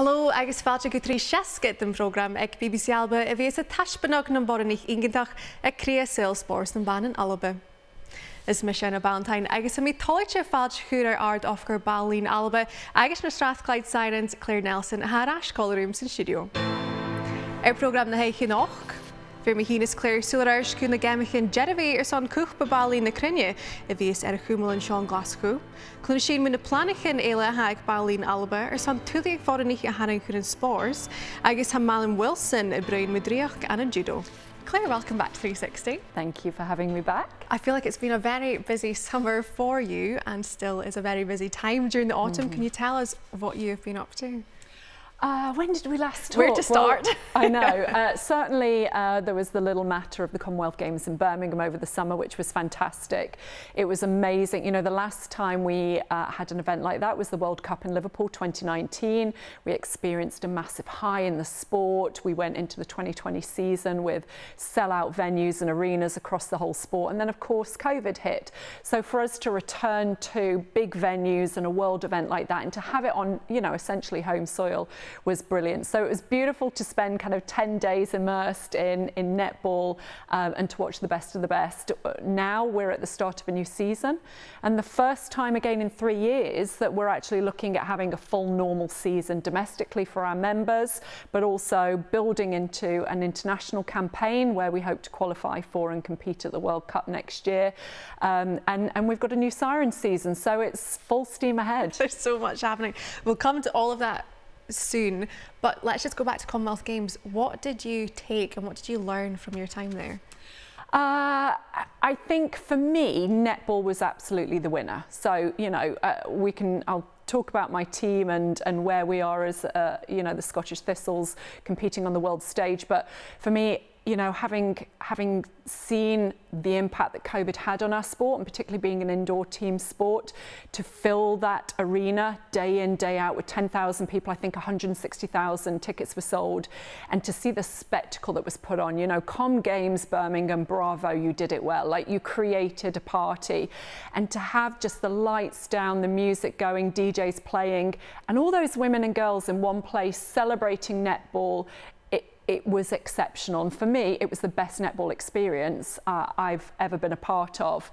Hallo, agus fáilte go trí seasca den program ag BBC Alba a bhí a taispeanach na buannachdan ingantach ag crea sùil spórs na Malin Alba. Is me Iona Ballantyne agus a mí táite fáilte chuúr Àrd-Oifigear Ball-Lìn Alba agus na Strathclyde Sirens Cruinne a rúm san stiùidio. Ar program na héiche nach, Bheir me hínas sùil cúna Geamaichean dearbhaidh son Cupa Ball-Lìn na Cruinne a bhíos còmhla an Glaschu. Cluinnidh mu na planachan éile ag Ball-Lìn Alba son tuaigh fódaní a hanan chun spórs agus ha Malin Wilson a brain madríoch and Judo. Claire, welcome back to 360. Thank you for having me back. I feel like it's been a very busy summer for you and still is a very busy time during the autumn. Can you tell us what you've been up to? When did we last talk? Where to start? Well, I know. Certainly there was the little matter of the Commonwealth Games in Birmingham over the summer, which was fantastic. It was amazing. You know, the last time we had an event like that was the World Cup in Liverpool 2019. We experienced a massive high in the sport. We went into the 2020 season with sell-out venues and arenas across the whole sport. And then, of course, COVID hit. So for us to return to big venues and a world event like that and to have it on, you know, essentially home soil was brilliant. So it was beautiful to spend kind of 10 days immersed in netball and to watch the best of the best. Now we're at the start of a new season and the first time again in 3 years that we're actually looking at having a full normal season domestically for our members, but also building into an international campaign where we hope to qualify for and compete at the World Cup next year. And we've got a new siren season, so it's full steam ahead. There's so much happening. We'll come to all of that soon, but let's just go back to Commonwealth Games. What did you take and what did you learn from your time there? I think for me, netball was absolutely the winner. So, you know, I'll talk about my team and where we are as, you know, the Scottish Thistles competing on the world stage. But for me, you know, having seen the impact that COVID had on our sport, and particularly being an indoor team sport, to fill that arena day in, day out with 10,000 people, I think 160,000 tickets were sold, and to see the spectacle that was put on, you know, Games, Birmingham, bravo, you did it well, like you created a party, and to have just the lights down, the music going, DJs playing, and all those women and girls in one place celebrating netball, it was exceptional, and for me it was the best netball experience I've ever been a part of.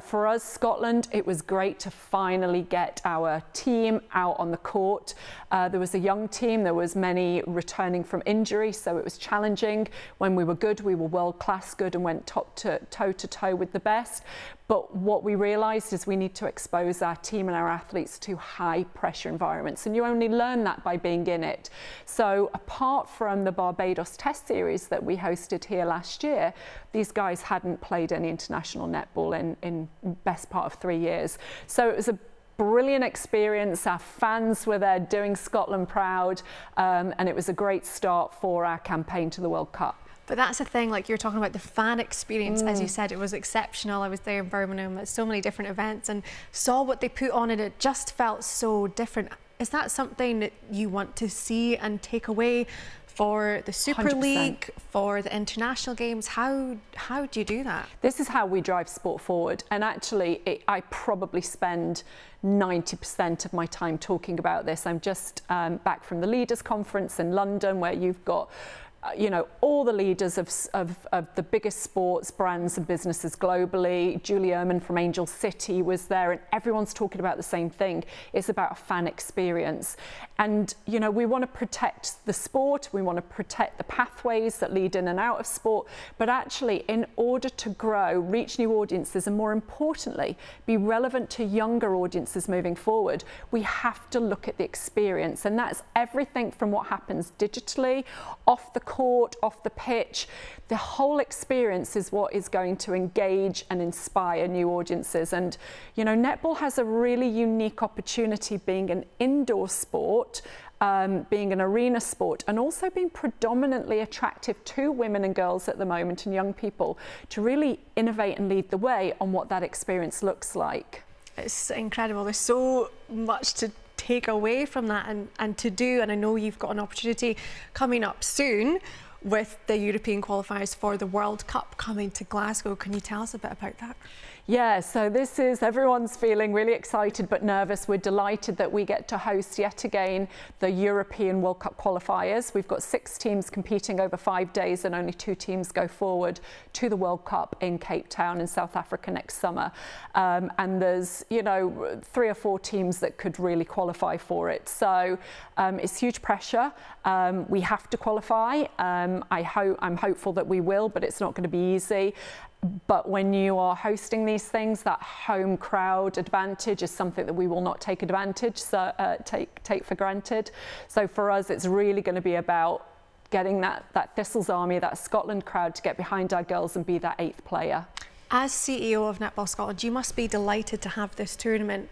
For us, Scotland, it was great to finally get our team out on the court. There was a young team, there was many returning from injury, so it was challenging. When we were good, we were world-class good and went toe-to-toe with the best. But what we realised is we need to expose our team and our athletes to high-pressure environments, and you only learn that by being in it. So apart from the Barbados Test Series that we hosted here last year, these guys hadn't played any international netball in best part of 3 years. So it was a brilliant experience. Our fans were there doing Scotland proud, and it was a great start for our campaign to the World Cup. But that's the thing, like you're talking about the fan experience, as you said, it was exceptional. I was there in Birmingham at so many different events and saw what they put on, and it just felt so different. Is that something that you want to see and take away for the Super 100%. League, for the international games? How do you do that? This is how we drive sport forward, and actually I probably spend 90% of my time talking about this. I'm just back from the Leaders Conference in London, where you've got you know, all the leaders of the biggest sports brands and businesses globally. Julie Ehrman from Angel City was there, and everyone's talking about the same thing. It's about a fan experience. And, you know, we want to protect the sport, we want to protect the pathways that lead in and out of sport, but actually, in order to grow, reach new audiences, and more importantly, be relevant to younger audiences moving forward, we have to look at the experience. And that's everything from what happens digitally, off the court, off the pitch. The whole experience is what is going to engage and inspire new audiences. And, you know, netball has a really unique opportunity being an indoor sport, being an arena sport, and also being predominantly attractive to women and girls at the moment and young people, to really innovate and lead the way on what that experience looks like. It's incredible. There's so much to take away from that and to do, and I know you've got an opportunity coming up soon. with the European qualifiers for the World Cup coming to Glasgow. Can you tell us a bit about that? Yeah, so this is, everyone's feeling really excited but nervous. We're delighted that we get to host yet again the European World Cup qualifiers. We've got 6 teams competing over 5 days and only 2 teams go forward to the World Cup in Cape Town in South Africa next summer. And there's, you know, 3 or 4 teams that could really qualify for it. So it's huge pressure. We have to qualify. I'm hopeful that we will, but it's not going to be easy. But when you are hosting these things, that home crowd advantage is something that we will not take take for granted. So for us, it's really going to be about getting that Thistles Army, that Scotland crowd to get behind our girls and be that 8th player. As CEO of Netball Scotland, you must be delighted to have this tournament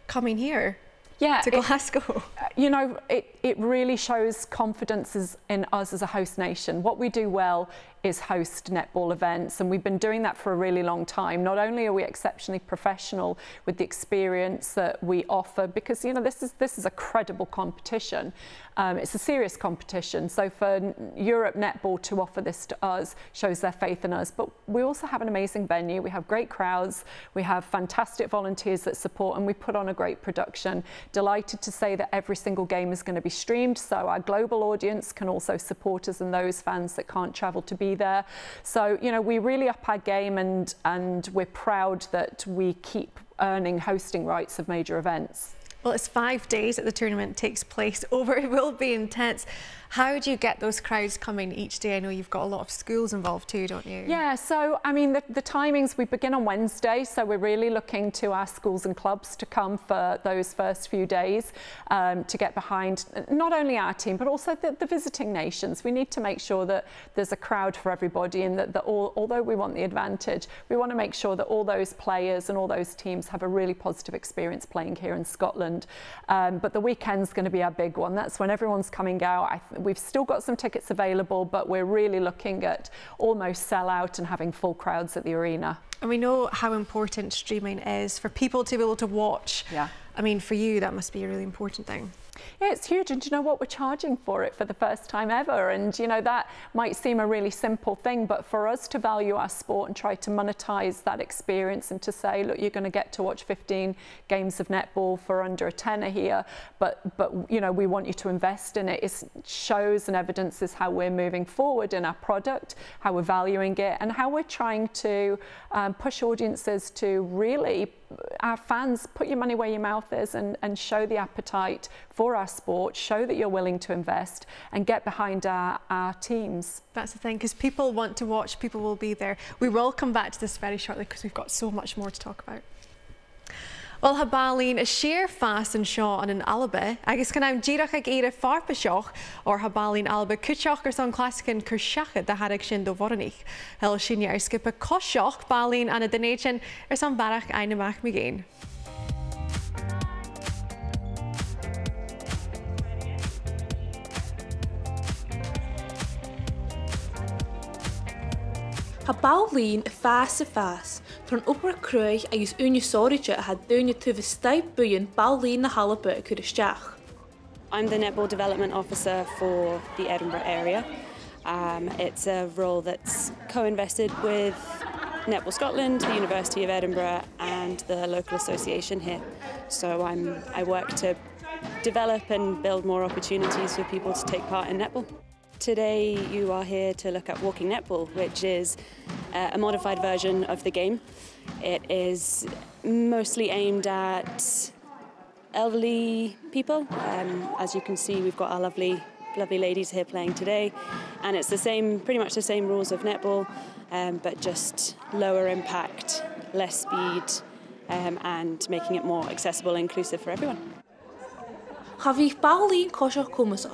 coming here. Yeah, to Glasgow. You know, it really shows confidence in us as a host nation. What we do well is host netball events, and we've been doing that for a really long time. Not only are we exceptionally professional with the experience that we offer, because, you know, this is a credible competition. It's a serious competition. So for Europe Netball to offer this to us shows their faith in us. But we also have an amazing venue. We have great crowds. We have fantastic volunteers that support, and we put on a great production. Delighted to say that every single game is going to be streamed, so our global audience can also support us and those fans that can't travel to be there. So, you know, we really up our game, and we're proud that we keep earning hosting rights of major events. Well, it's 5 days that the tournament takes place over. It will be intense. How do you get those crowds coming each day? I know you've got a lot of schools involved too, don't you? Yeah, so I mean, the timings, we begin on Wednesday, so we're really looking to our schools and clubs to come for those first few days to get behind not only our team, but also the visiting nations. We need to make sure that there's a crowd for everybody, and that although we want the advantage, we want to make sure that all those players and all those teams have a really positive experience playing here in Scotland. But the weekend's going to be our big one. That's when everyone's coming out. We've still got some tickets available, but we're really looking at almost sell out and having full crowds at the arena. And we know how important streaming is for people to be able to watch. Yeah. I mean, for you, that must be a really important thing. Yeah, it's huge, and do you know what? We're charging for it for the first time ever, and you know, that might seem a really simple thing, but for us to value our sport and try to monetize that experience, and to say, look, you're going to get to watch 15 games of netball for under a tenner here, but you know, we want you to invest in it. It shows and evidences how we're moving forward in our product, how we're valuing it, and how we're trying to push audiences to really, our fans, put your money where your mouth is, and show the appetite for our sport, show that you're willing to invest, and get behind our teams. That's the thing, because people want to watch, people will be there. We will come back to this very shortly, because we've got so much more to talk about. Well, ha Ballin is sheer fast and shaw an Alba, agus can I'm díreach ag éire farpa seoch, or ha Ballin Alba cúteach son clasicin coiseachd de harag sin do Bhuannachdan. Hel sin ar skipa coiseach Ballin an Dùn-Èideann son barach einamach migéin. Ha Ball-Lìn fás tron upper Cruinne agus sgioba had Dùn-Èideann tu stiùidio Ball-Lìn Alba coiseachd. I'm the Netball Development Officer for the Edinburgh area. It's a role that's co-invested with Netball Scotland, the University of Edinburgh, and the local association here. So I work to develop and build more opportunities for people to take part in netball. Today you are here to look at walking netball, which is a modified version of the game. It is mostly aimed at elderly people. As you can see, we've got our lovely ladies here playing today, and it's pretty much the same rules of netball, but just lower impact, less speed, and making it more accessible and inclusive for everyone. Have we Ball-Lìn coiseachd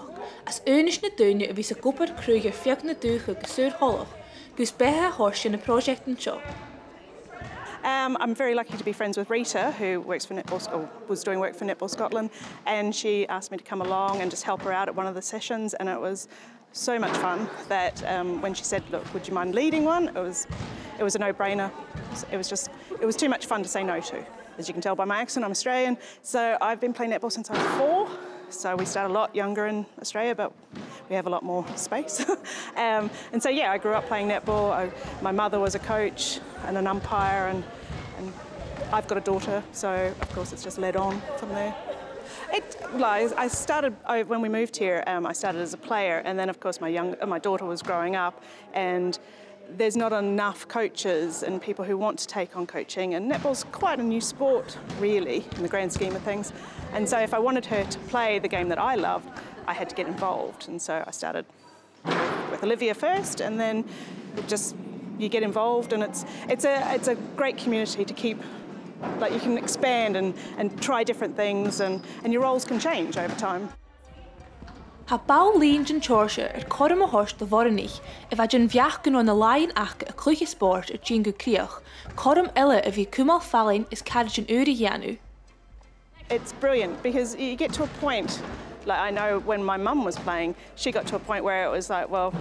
as earnest na Dùn-Èideann a Cupa Cruinne fiag na dúcha go holloch, gus Bheir horse in a project and show. I'm very lucky to be friends with Rita, who works for Netball, or was doing work for Netball Scotland, and she asked me to come along and just help her out at one of the sessions, and it was so much fun that when she said, look, would you mind leading one? It was a no-brainer. It was too much fun to say no to. As you can tell by my accent, I'm Australian, so I've been playing netball since I was 4. So we start a lot younger in Australia, but we have a lot more space. And so yeah, I grew up playing netball. My mother was a coach and an umpire, and I've got a daughter, so of course it's just led on from there. I started when we moved here. I started as a player, and then of course my daughter was growing up, and there's not enough coaches and people who want to take on coaching, and netball's quite a new sport really in the grand scheme of things. And so if I wanted her to play the game that I loved, I had to get involved, and so I started with Olivia first, and then you get involved, and it's a great community to keep. Like, you can expand and try different things, and your roles can change over time. Ha Ball-Lìn Geamaichean corm a horst de bhuannachd bheith an bheach go na lainn acha a cluiche sport Jean go críoch, corm eile a bhí Cupa Ball-Lìn is cadid an Àrd-Oifigear. It's brilliant because you get to a point, like I know when my mum was playing, she got to a point where it was like, well,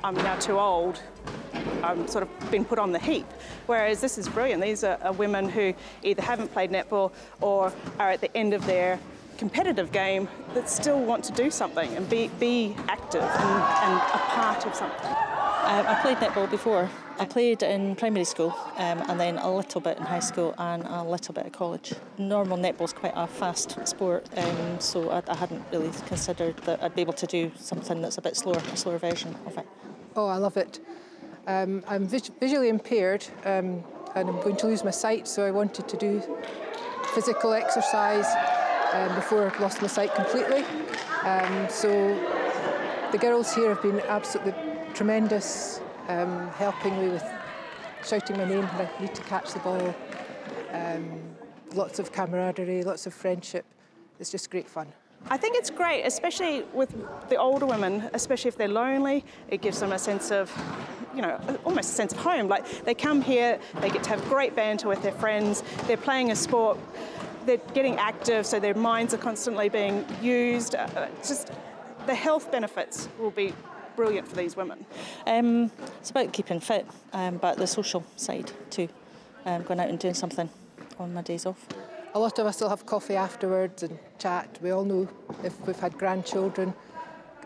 I'm now too old. I'm sort of been put on the heap. Whereas this is brilliant. These are women who either haven't played netball or are at the end of their competitive game that still want to do something and be active and a part of something. I played netball before. I played in primary school and then a little bit in high school and a little bit at college. Normal netball's quite a fast sport, so I hadn't really considered that I'd be able to do something that's a bit slower, a slower version of it. Oh, I love it. I'm visually impaired and I'm going to lose my sight, so I wanted to do physical exercise before I lost my sight completely. So the girls here have been absolutely tremendous, helping me with shouting my name when I need to catch the ball. Lots of camaraderie, lots of friendship. It's just great fun. I think it's great, especially with the older women, especially if they're lonely. It gives them a sense of, almost a sense of home. Like, they come here, they get to have great banter with their friends, they're playing a sport, they're getting active, so their minds are constantly being used. Just the health benefits will be brilliant for these women. It's about keeping fit, but the social side too. Going out and doing something on my days off. A lot of us will have coffee afterwards and chat. We all know if we've had grandchildren,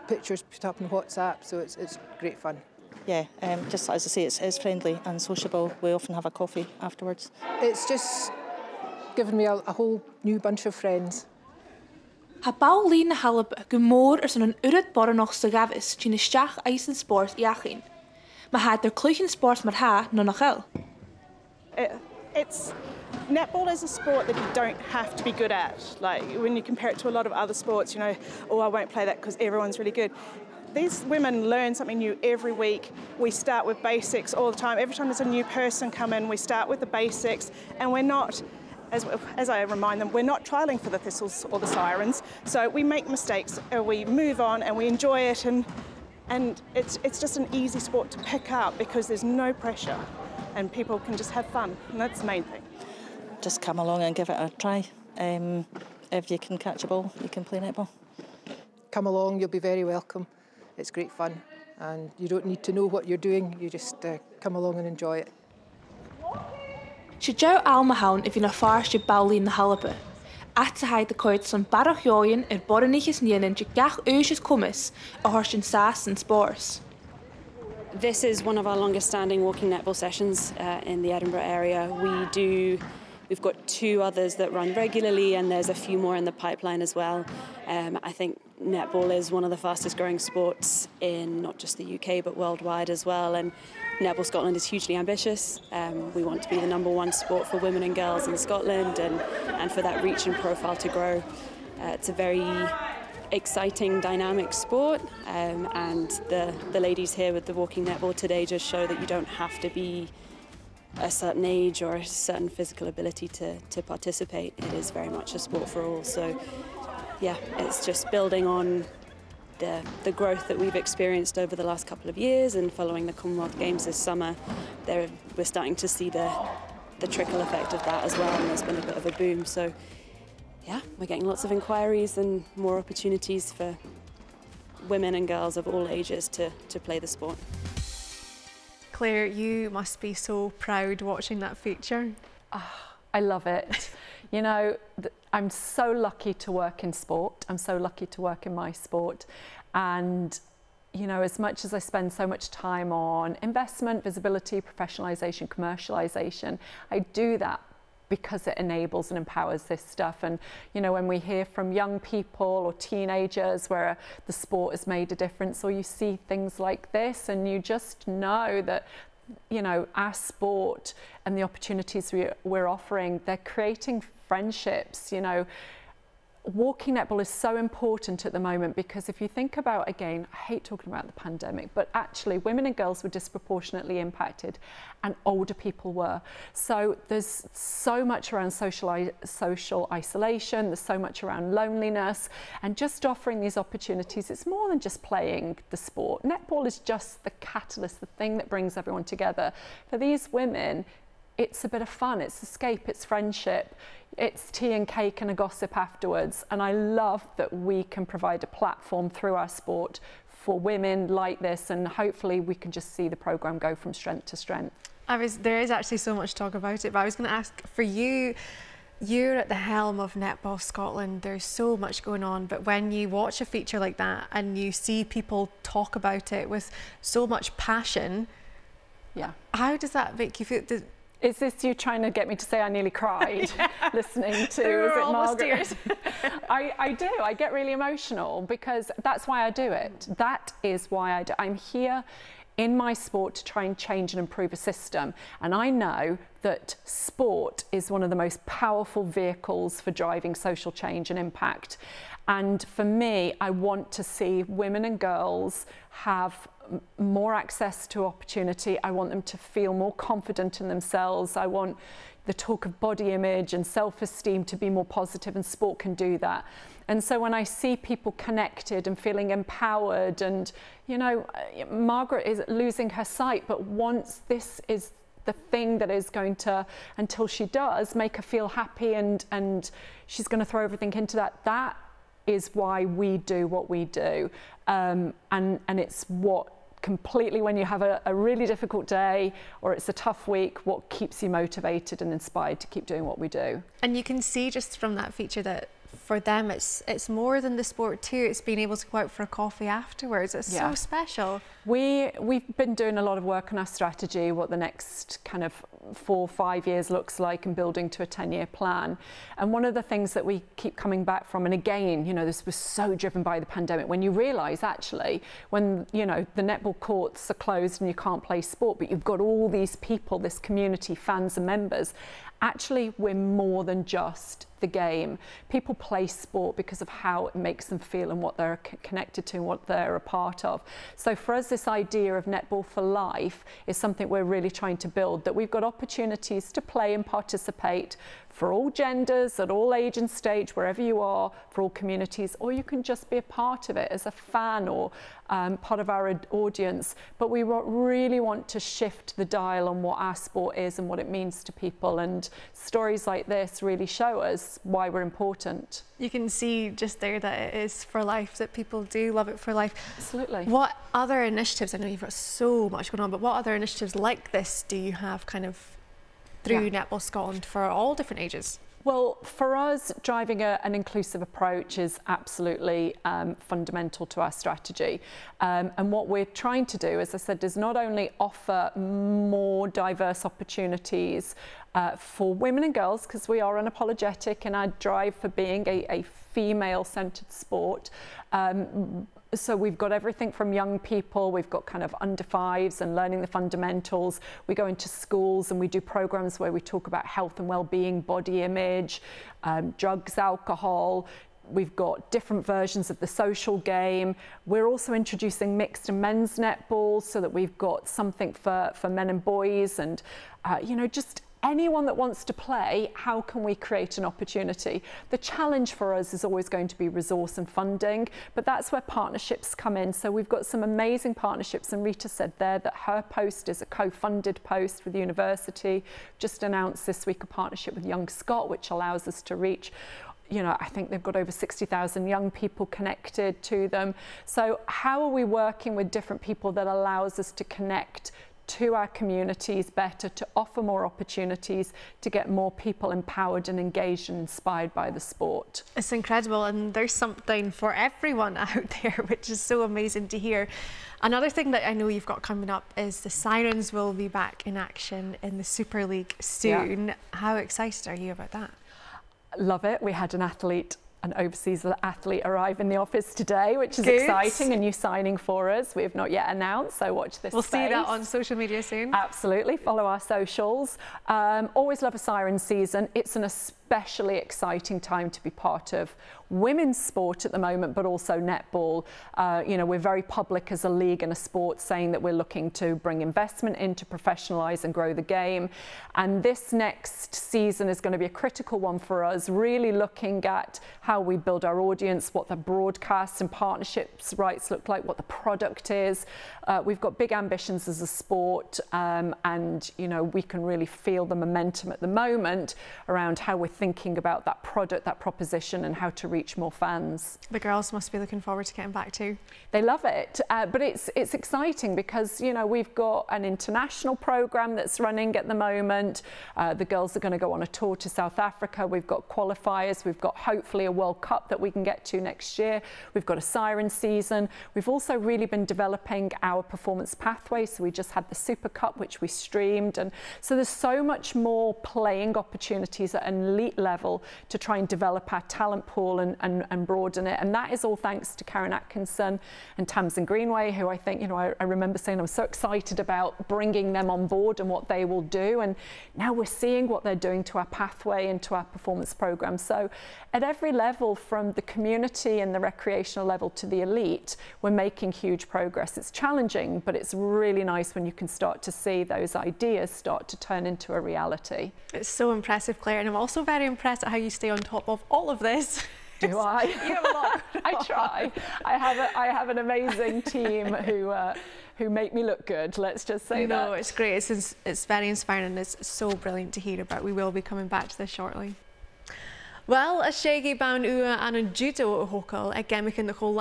pictures put up on WhatsApp, so it's great fun. Yeah, just as I say, it's friendly and sociable. We often have a coffee afterwards. It's just given me a whole new bunch of friends. Ha Ball-Lìn Alba go mór san an urid buannachd sa gabhail sin isteach airson sport Geamaichean. Ma had their cluinnidh sport mar ha no nach Netball is a sport that you don't have to be good at. Like, when you compare it to a lot of other sports, oh, I won't play that because everyone's really good. These women learn something new every week. We start with basics all the time. Every time there's a new person come in, we start with the basics, and we're not, as I remind them, we're not trialling for the thistles or the sirens. So we make mistakes, and we move on, and we enjoy it, and it's just an easy sport to pick up because there's no pressure, and people can just have fun, and that's the main thing. Just come along and give it a try. If you can catch a ball, you can play netball. Come along, you'll be very welcome. It's great fun, and you don't need to know what you're doing. You just come along and enjoy it. Si Joe Almahaun if you na farst Ball-Lìn Alba. Àite the court son Àrd-Oifigear Ball-Lìn to gach oishes cumas a horst in sas and spores. This is one of our longest standing walking netball sessions in the Edinburgh area. We've got 2 others that run regularly, and there's a few more in the pipeline as well. I think netball is one of the fastest growing sports in not just the UK but worldwide as well, and Netball Scotland is hugely ambitious. We want to be the #1 sport for women and girls in Scotland, and for that reach and profile to grow. It's a very exciting, dynamic sport, and the ladies here with the walking netball today just show that you don't have to be a certain age or a certain physical ability to participate. It is very much a sport for all. So yeah, it's just building on the growth that we've experienced over the last couple of years, and following the Commonwealth Games this summer, we're starting to see the trickle effect of that as well, and there's been a bit of a boom. So yeah, we're getting lots of inquiries and more opportunities for women and girls of all ages to play the sport. Claire, you must be so proud watching that feature. Oh, I love it. I'm so lucky to work in sport. I'm so lucky to work in my sport. And you know, as much as I spend so much time on investment, visibility, professionalisation, commercialisation, I do that because it enables and empowers this stuff. And, you know, when we hear from young people or teenagers where the sport has made a difference, or you see things like this, and you just know that, you know, our sport and the opportunities we're offering, they're creating friendships. You know, walking netball is so important at the moment because if you think about, again, I hate talking about the pandemic, but actually women and girls were disproportionately impacted and older people were. So there's so much around social isolation, there's so much around loneliness, and just offering these opportunities, it's more than just playing the sport. Netball is just the catalyst, the thing that brings everyone together. For these women, it's a bit of fun, it's escape, it's friendship, it's tea and cake and a gossip afterwards. And I love that we can provide a platform through our sport for women like this, and hopefully we can just see the programme go from strength to strength. There is actually so much talk about it, but I was going to ask, for you, you're at the helm of Netball Scotland, there's so much going on, but when you watch a feature like that and you see people talk about it with so much passion, yeah, how does that make you feel? Is this you trying to get me to say I nearly cried listening to, is it Margaret? I do, I get really emotional because that's why I do it. That is why I do. I'm here in my sport to try and change and improve a system. And I know that sport is one of the most powerful vehicles for driving social change and impact. And for me, I want to see women and girls have more access to opportunity. I want them to feel more confident in themselves. I want the talk of body image and self-esteem to be more positive, and sport can do that. And so when I see people connected and feeling empowered, and, you know, Margaret is losing her sight, but once this is the thing that is going to, until she does, make her feel happy, and she's going to throw everything into that. That is why we do what we do. And it's what completely, when you have a really difficult day or it's a tough week, what keeps you motivated and inspired to keep doing what we do. And you can see just from that feature that for them it's more than the sport too. It's being able to go out for a coffee afterwards. It's so special. We've been doing a lot of work on our strategy, what the next kind of 4 or 5 years looks like, and building to a 10-year plan. And one of the things that we keep coming back from, and again, you know, this was so driven by the pandemic, when you realise actually when, you know, the netball courts are closed and you can't play sport, but you've got all these people, this community, fans and members, actually we're more than just the game. People play sport because of how it makes them feel and what they're connected to and what they're a part of. So for us, this idea of netball for life is something we're really trying to build, that we've got opportunities to play and participate for all genders, at all age and stage, wherever you are, for all communities, or you can just be a part of it as a fan or part of our audience. But we really want to shift the dial on what our sport is and what it means to people, and stories like this really show us why we're important. You can see just there that it is for life, that people do love it for life. Absolutely. What other initiatives, I know you've got so much going on, but what other initiatives like this do you have kind of through Netball Scotland for all different ages? Well, for us, driving an inclusive approach is absolutely fundamental to our strategy. And what we're trying to do, as I said, is not only offer more diverse opportunities for women and girls, because we are unapologetic in our drive for being a female-centred sport. So we've got everything from young people, we've got kind of under fives and learning the fundamentals. We go into schools and we do programs where we talk about health and well-being, body image, drugs, alcohol. We've got different versions of the social game. We're also introducing mixed and men's netball so that we've got something for men and boys, and you know, just anyone that wants to play, how can we create an opportunity? The challenge for us is always going to be resource and funding, but that's where partnerships come in. So we've got some amazing partnerships, and Rita said there that her post is a co-funded post with the university. Just announced this week a partnership with Young Scot, which allows us to reach, you know, I think they've got over 60,000 young people connected to them. So how are we working with different people that allows us to connect to our communities better, to offer more opportunities, to get more people empowered and engaged and inspired by the sport. It's incredible, and there's something for everyone out there, which is so amazing to hear. Another thing that I know you've got coming up is the Sirens will be back in action in the Super League soon. Yeah. How excited are you about that? Love it. We had an overseas athlete arrive in the office today, which is exciting, a new signing for us. We have not yet announced, so watch this We'll space. see that on social media soon. Absolutely, follow our socials. Always love a Siren season. It's an especially exciting time to be part of women's sport at the moment, but also netball. You know, we're very public as a league and a sport, saying that we're looking to bring investment in to professionalise and grow the game. And this next season is going to be a critical one for us, really looking at how we build our audience, what the broadcasts and partnerships rights look like, what the product is. We've got big ambitions as a sport, and you know, we can really feel the momentum at the moment around how we're thinking about that product, that proposition, and how to reach more fans. The girls must be looking forward to getting back too. They love it, but it's exciting because, you know, we've got an international program that's running at the moment. The girls are going to go on a tour to South Africa. We've got qualifiers. We've got hopefully a World Cup that we can get to next year. We've got a Siren season. We've also really been developing our performance pathway. So we just had the Super Cup, which we streamed, and so there's so much more playing opportunities at an elite level to try and develop our talent pool and broaden it. And that is all thanks to Karen Atkinson and Tamsin Greenway, who I think, you know, I remember saying I'm so excited about bringing them on board and what they will do. And now we're seeing what they're doing to our pathway and to our performance program. So at every level, from the community and the recreational level to the elite, we're making huge progress. It's challenging, but it's really nice when you can start to see those ideas start to turn into a reality. It's so impressive, Claire, and I'm also very impressed at how you stay on top of all of this. Do I? You have a lot. I try. I have an amazing team who make me look good. Let's just say that. No, it's great. It's very inspiring, and it's so brilliant to hear about. We will be coming back to this shortly. Well, a séigi ban ua an an judo hocal ag Geamaichean na Cho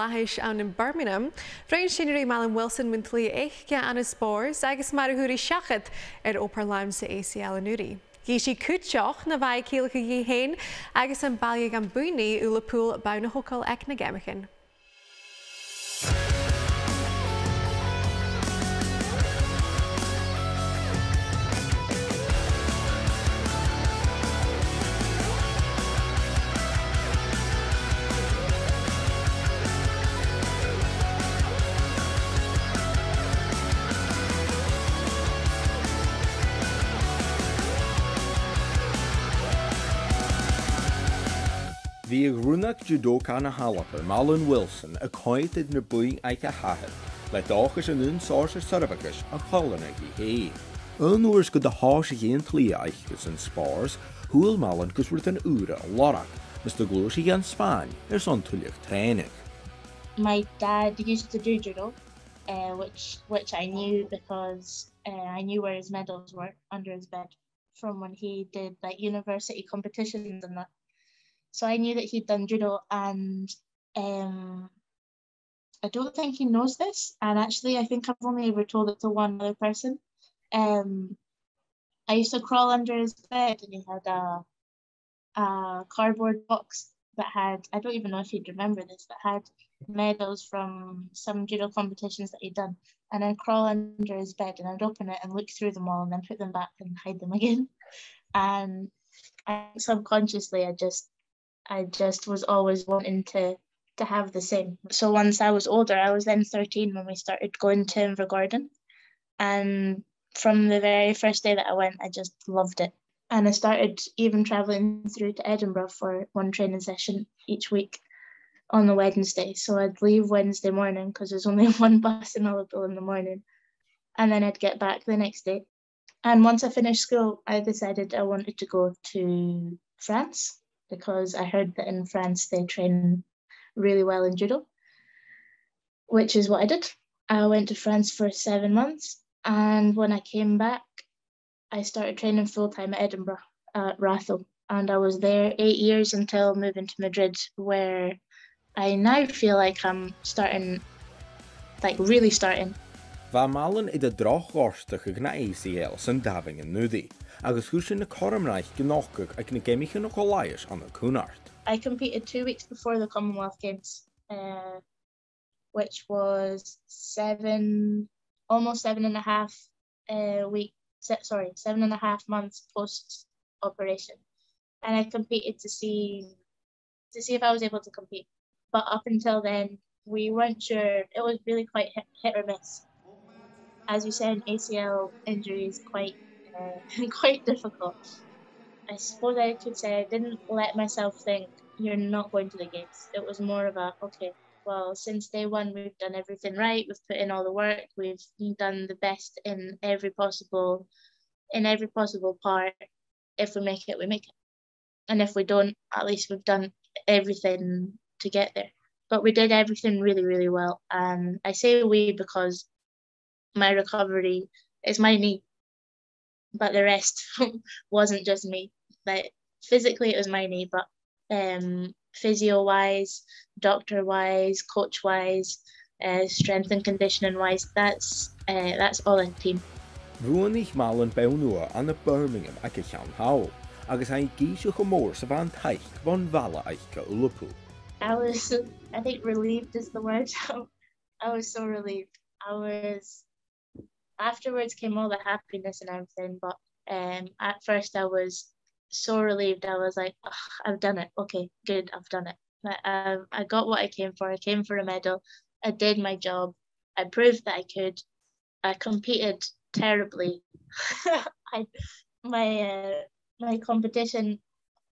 an in Birmingham. Frein sinri Malin Wilson wint Dùn-Èideann an spores agus marahuri shachad opar laim sa ACL an uri. Gishi cúteach na bhaid cílacha gí hain agus an bailíoch an buannachdan ula púl bana hocal ag na Geamaichean. Bhí Cruinne judoka na Alba, Malin Wilson, a coiseachd na Dùn-Èideann, le dáchas an úsáir sirbeachas a choileannidh hé. Anúirs go de Àrd-Oifigear Ball-Lìn gus an spárs, thuail Malin gus ruirt an úra a lorach, mas do Glaschu Spain son tuilleach training. My dad used to do judo, which I knew because I knew where his medals were under his bed from when he did like university competitions and that. So I knew that he'd done judo, and I don't think he knows this. And actually, I think I've only ever told it to one other person. I used to crawl under his bed, and he had a cardboard box that had, I don't even know if he'd remember this, but had medals from some judo competitions that he'd done. And I'd crawl under his bed, and I'd open it and look through them all, and then put them back and hide them again. And subconsciously, I just was always wanting to have the same. So once I was older, I was then 13 when we started going to Invergordon. And from the very first day that I went, I just loved it. And I started even travelling through to Edinburgh for one training session each week on the Wednesday. So I'd leave Wednesday morning because there's only one bus in Liverpool in the morning. And then I'd get back the next day. And once I finished school, I decided I wanted to go to France, because I heard that in France they train really well in judo, which is what I did. I went to France for 7 months, and when I came back, I started training full-time at Edinburgh at Rathel, and I was there 8 years until moving to Madrid, where I now feel like I'm starting, like really starting Va Malin ide droch gorstach ag na ACL sy'n dafing yn nuddi, agus hwysyn y coramnaich gynochig ag na Geamaichean o Glaschu an y Cúnart. I competed 2 weeks before the Commonwealth Games, which was almost 7.5 months post operation, and I competed to see if I was able to compete. But up until then, we weren't sure. It was really quite hit or miss. As you said, ACL injury is quite quite difficult. I suppose I could say I didn't let myself think you're not going to the games. It was more of a, okay, well, since day one, we've done everything right. We've put in all the work. We've done the best in every possible part. If we make it, we make it. And if we don't, at least we've done everything to get there. But we did everything really, really well. And I say we because my recovery is my knee, but the rest wasn't just me. Like, physically, it was my knee, but physio-wise, doctor-wise, coach-wise, strength and conditioning-wise, that's all in team. Ruanich Malin bewnua an y Birmingham ag y llawn hawl, agus hain gysio chymor sa fan taich von vala eichca Liverpool. I think relieved is the word. I was so relieved. Afterwards came all the happiness and everything, but at first I was so relieved. I was like, oh, I've done it. Okay, good, I've done it. I got what I came for. I came for a medal. I did my job. I proved that I could. I competed terribly. My competition,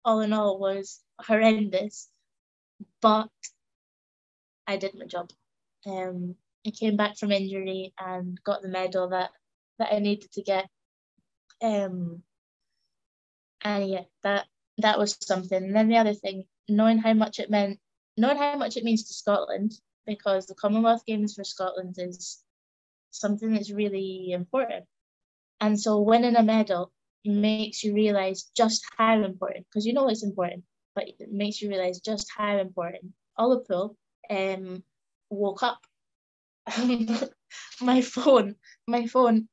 all in all, was horrendous, but I did my job. I came back from injury and got the medal that I needed to get. And yeah, that was something. And then the other thing, knowing how much it means to Scotland, because the Commonwealth Games for Scotland is something that's really important. And so winning a medal makes you realise just how important, because you know it's important, but it makes you realise just how important. Liverpool woke up. my phone,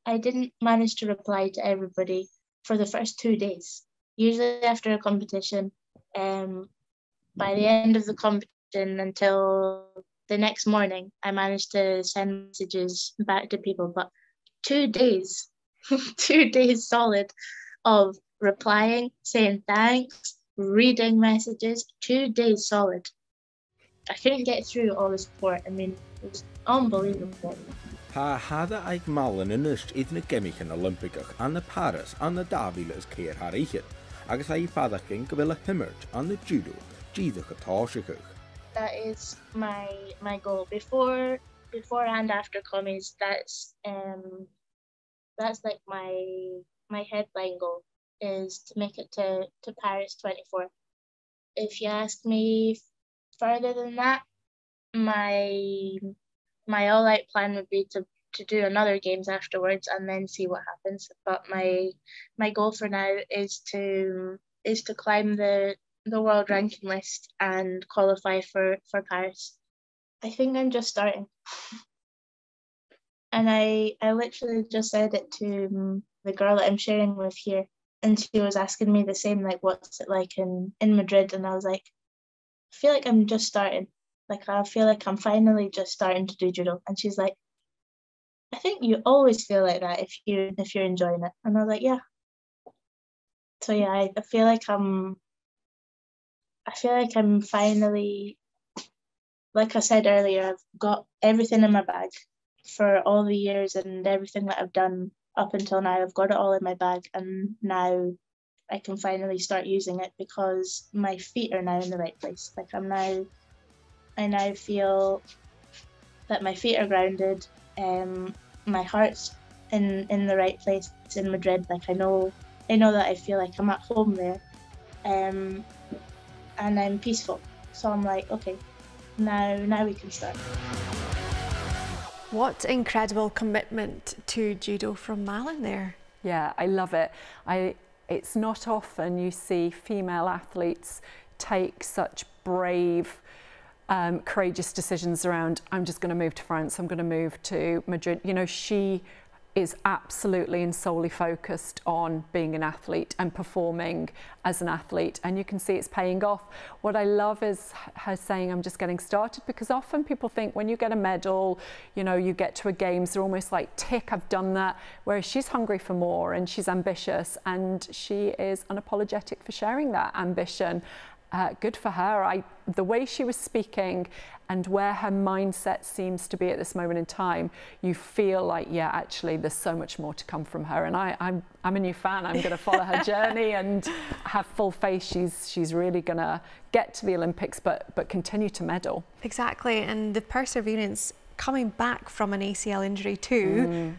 I didn't manage to reply to everybody for the first 2 days. Usually after a competition, by the end of the competition until the next morning, I managed to send messages back to people, but 2 days, 2 days solid of replying, saying thanks, reading messages, 2 days solid. I couldn't get through all the support. I mean, it was unbelievable. Ha hada ag Malin yn ysg idd na Geamaichean Olympicach an na Paris an na dafil ys ceir Àrd-Oifigear, agus ai fadaching gabhail a himmert an na Judo, díadach a táisiach. That is my goal. Before and after commies, that's like my headline goal is to make it to Paris 24. If you ask me further than that, my all-out plan would be to do another games afterwards and then see what happens. But my goal for now is to climb the world ranking list and qualify for Paris. I think I'm just starting. And I literally just said it to the girl that I'm sharing with here, and she was asking me the same, like, what's it like in Madrid? And I was like, I feel like I'm just starting. Like, I feel like I'm finally just starting to do judo. And she's like, I think you always feel like that if you're enjoying it. And I was like, yeah. So yeah, I feel like I'm finally, like I said earlier, I've got everything in my bag for all the years and everything that I've done up until now. I've got it all in my bag, and now I can finally start using it because my feet are now in the right place. Like, I now feel that my feet are grounded, my heart's in the right place in Madrid. Like, I know that I feel like I'm at home there, and I'm peaceful. So I'm like, okay, now we can start. What incredible commitment to judo from Malin there. Yeah, I love it. It's not often you see female athletes take such brave courageous decisions around, I'm just going to move to France, I'm going to move to Madrid. You know, she is absolutely and solely focused on being an athlete and performing as an athlete, and you can see it's paying off. What I love is her saying, I'm just getting started, because often people think when you get a medal, you know, you get to a games, they're almost like, tick, I've done that, whereas she's hungry for more and she's ambitious, and she is unapologetic for sharing that ambition. Good for her. The way she was speaking and where her mindset seems to be at this moment in time, you feel like, yeah, actually, there's so much more to come from her. And I'm a new fan. I'm going to follow her journey and have full faith she's really going to get to the Olympics, but continue to medal. Exactly, and the perseverance coming back from an ACL injury too,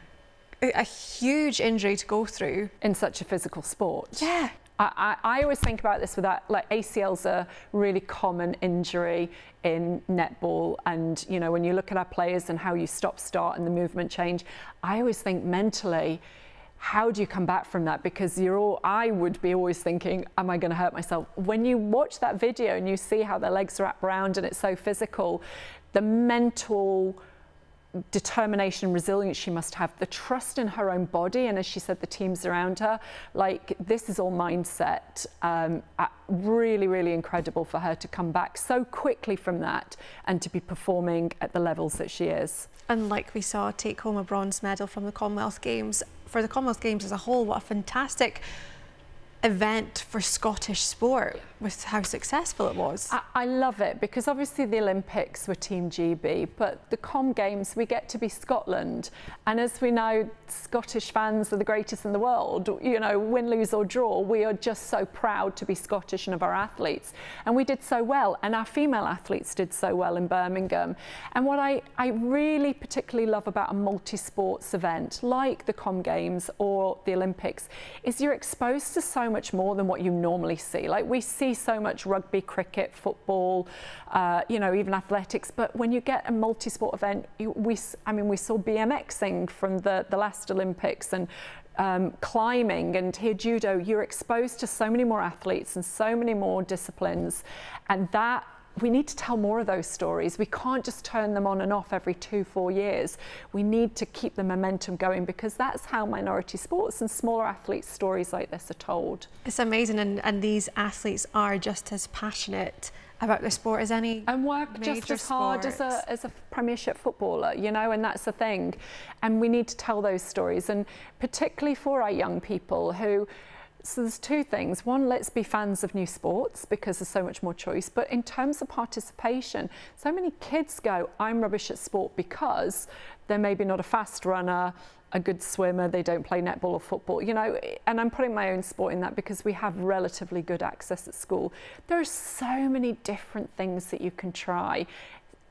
a huge injury to go through in such a physical sport. Yeah. I always think about this with that, like ACL's a really common injury in netball, and you know, when you look at our players and how you stop start and the movement change, I always think mentally, how do you come back from that? Because I would be always thinking, am I going to hurt myself? When you watch that video and you see how their legs wrap around and it's so physical, the mental determination, resilience she must have, the trust in her own body, and as she said, the teams around her, like, this is all mindset. Really, really incredible for her to come back so quickly from that and to be performing at the levels that she is. And like we saw, take home a bronze medal from the Commonwealth Games. For the Commonwealth Games as a whole, what a fantastic event for Scottish sport with how successful it was. I love it, because obviously the Olympics were Team GB, but the Com Games, we get to be Scotland, and as we know, Scottish fans are the greatest in the world. You know, win, lose or draw, we are just so proud to be Scottish and of our athletes, and we did so well, and our female athletes did so well in Birmingham. And what I really particularly love about a multi-sports event like the Com Games or the Olympics is you're exposed to so much more than what you normally see. Like, we see so much rugby, cricket, football, you know, even athletics, but when you get a multi-sport event, we saw BMXing from the last Olympics, and climbing, and here judo, you're exposed to so many more athletes and so many more disciplines, and that we need to tell more of those stories. We can't just turn them on and off every 2-4 years. We need to keep the momentum going, because that's how minority sports and smaller athletes' stories like this are told. It's amazing, and these athletes are just as passionate about the sport as any and work just as hard as a premiership footballer, you know, and that's the thing. And we need to tell those stories, and particularly for our young people who, so there's two things. One, let's be fans of new sports, because there's so much more choice. But in terms of participation, so many kids go, I'm rubbish at sport because they're maybe not a fast runner, a good swimmer, they don't play netball or football, you know, and I'm putting my own sport in that because we have relatively good access at school. There are so many different things that you can try.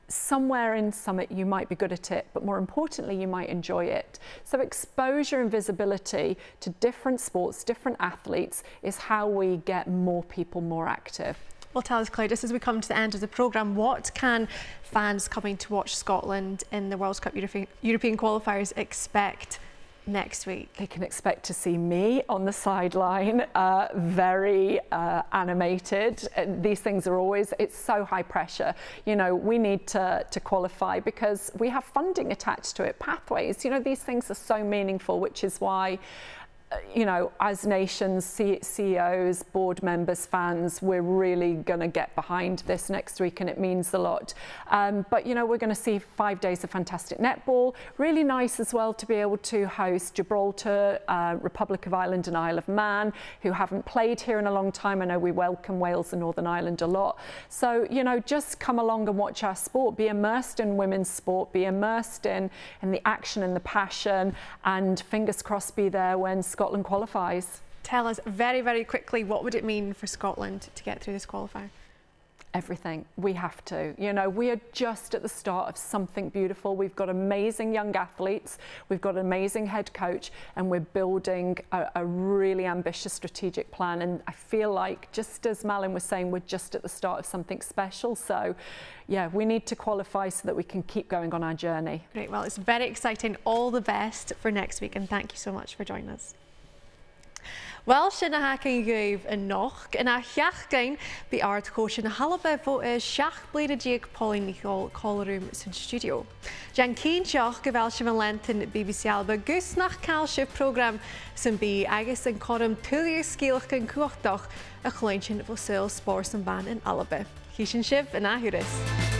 Somewhere in Summit you might be good at it, but more importantly you might enjoy it. So exposure and visibility to different sports, different athletes, is how we get more people more active. Well, tell us, Claire, just as we come to the end of the programme, what can fans coming to watch Scotland in the World Cup European qualifiers expect next week? They can expect to see me on the sideline, very animated. These things are always, it's so high pressure. You know, we need to qualify because we have funding attached to it, pathways. You know, these things are so meaningful, which is why, you know, as nations, CEOs, board members, fans, we're really going to get behind this next week, and it means a lot. But, you know, we're going to see 5 days of fantastic netball. Really nice as well to be able to host Gibraltar, Republic of Ireland and Isle of Man, who haven't played here in a long time. I know we welcome Wales and Northern Ireland a lot. So, you know, just come along and watch our sport. Be immersed in women's sport. Be immersed in the action and the passion. And fingers crossed, be there when Scotland qualifies. Tell us very, very quickly, what would it mean for Scotland to get through this qualifier? Everything. We have to. You know, we are just at the start of something beautiful. We've got amazing young athletes, we've got an amazing head coach, and we're building a really ambitious strategic plan. And I feel like, just as Malin was saying, we're just at the start of something special. So yeah, we need to qualify so that we can keep going on our journey. Great. Well, it's very exciting. All the best for next week, and thank you so much for joining us. Wel, sin na hacking gwyf yn noch, yn a chiach gain, bu Àrd-Oifigear Alba fo siach Dùn-Èideann Ball-Lìn colrúm sy'n studio. Jan cyn siach gabhail sy'n Malin BBC Alba gus nach cael sy'n program sy'n bu agus yn corym tŵli'r sgilach yn cwachdoch a chluinnidh fo sùil spórs yn ban yn Alba. Chishin sy'n yn ahyrus.